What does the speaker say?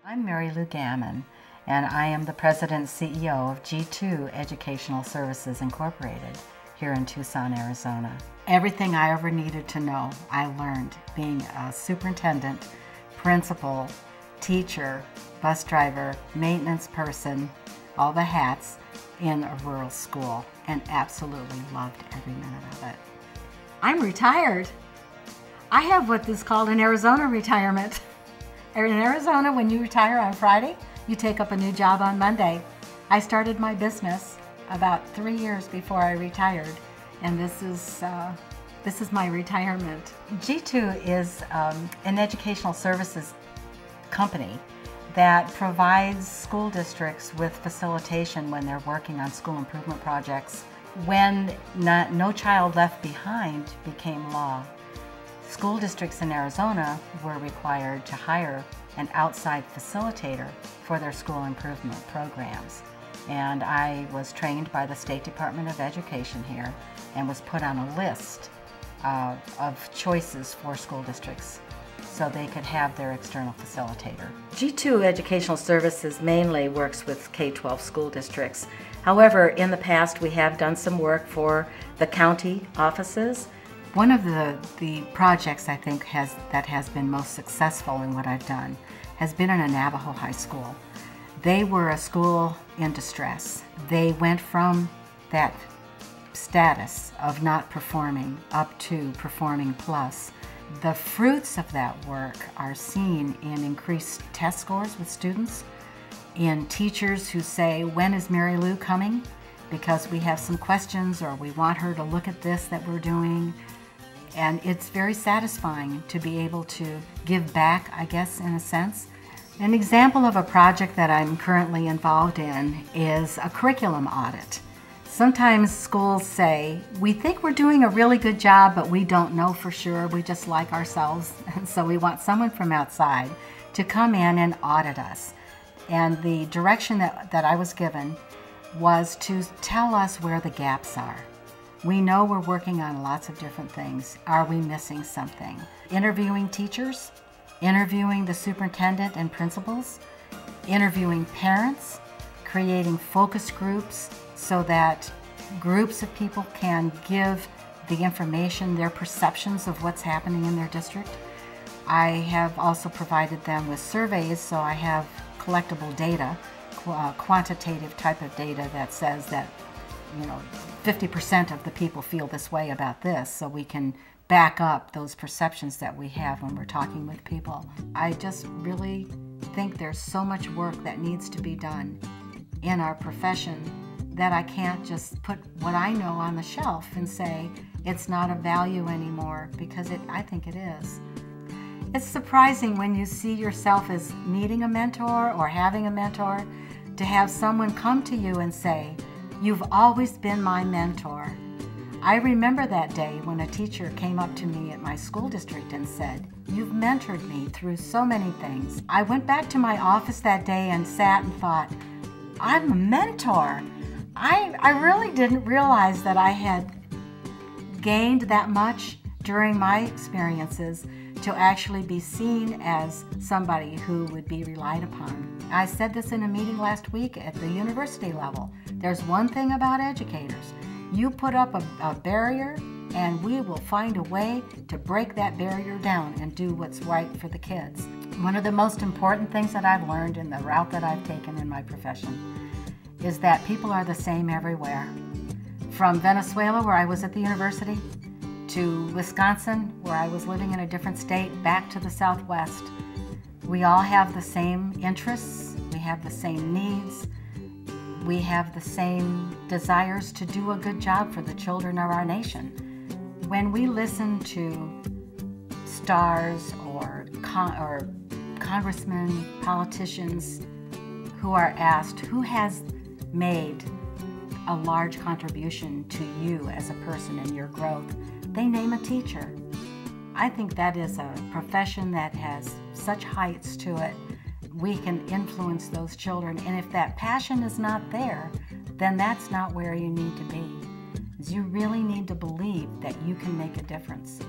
I'm Mary Lou Gammon, and I am the President and CEO of G2 Educational Services Incorporated here in Tucson, Arizona. Everything I ever needed to know, I learned being a superintendent, principal, teacher, bus driver, maintenance person, all the hats in a rural school, and absolutely loved every minute of it. I'm retired. I have what is called an Arizona retirement. In Arizona, when you retire on Friday, you take up a new job on Monday. I started my business about 3 years before I retired, and this is my retirement. G2 is an educational services company that provides school districts with facilitation when they're working on school improvement projects. When No Child Left Behind became law, school districts in Arizona were required to hire an outside facilitator for their school improvement programs. And I was trained by the State Department of Education here and was put on a list of choices for school districts so they could have their external facilitator. G2 Educational Services mainly works with K-12 school districts. However, in the past we have done some work for the county offices. One of the projects I think that has been most successful in what I've done has been in a Navajo high school. They were a school in distress. They went from that status of not performing up to performing plus. The fruits of that work are seen in increased test scores with students, in teachers who say, "When is Mary Lou coming? Because we have some questions, or we want her to look at this that we're doing." And it's very satisfying to be able to give back, I guess, in a sense. An example of a project that I'm currently involved in is a curriculum audit. Sometimes schools say, "We think we're doing a really good job, but we don't know for sure. We just like ourselves." And so we want someone from outside to come in and audit us. And the direction that I was given was to tell us where the gaps are. We know we're working on lots of different things. Are we missing something? Interviewing teachers, interviewing the superintendent and principals, interviewing parents, creating focus groups so that groups of people can give the information, their perceptions of what's happening in their district. I have also provided them with surveys, so I have collectible data, quantitative type of data that says that 50% of the people feel this way about this, so we can back up those perceptions that we have when we're talking with people. I just really think there's so much work that needs to be done in our profession that I can't just put what I know on the shelf and say it's not of value anymore, because I think it is. It's surprising when you see yourself as needing a mentor or having a mentor to have someone come to you and say, "You've always been my mentor." I remember that day when a teacher came up to me at my school district and said, "You've mentored me through so many things." I went back to my office that day and sat and thought, I'm a mentor. I really didn't realize that I had gained that much during my experiences to actually be seen as somebody who would be relied upon. I said this in a meeting last week at the university level. There's one thing about educators. You put up a barrier, and we will find a way to break that barrier down and do what's right for the kids. One of the most important things that I've learned in the route that I've taken in my profession is that people are the same everywhere. From Venezuela, where I was at the university, to Wisconsin, where I was living in a different state, back to the Southwest. We all have the same interests, we have the same needs, we have the same desires to do a good job for the children of our nation. When we listen to stars or congressmen, politicians who are asked who has made a large contribution to you as a person in your growth, they name a teacher. I think that is a profession that has such heights to it. We can influence those children, and if that passion is not there, then that's not where you need to be. You really need to believe that you can make a difference.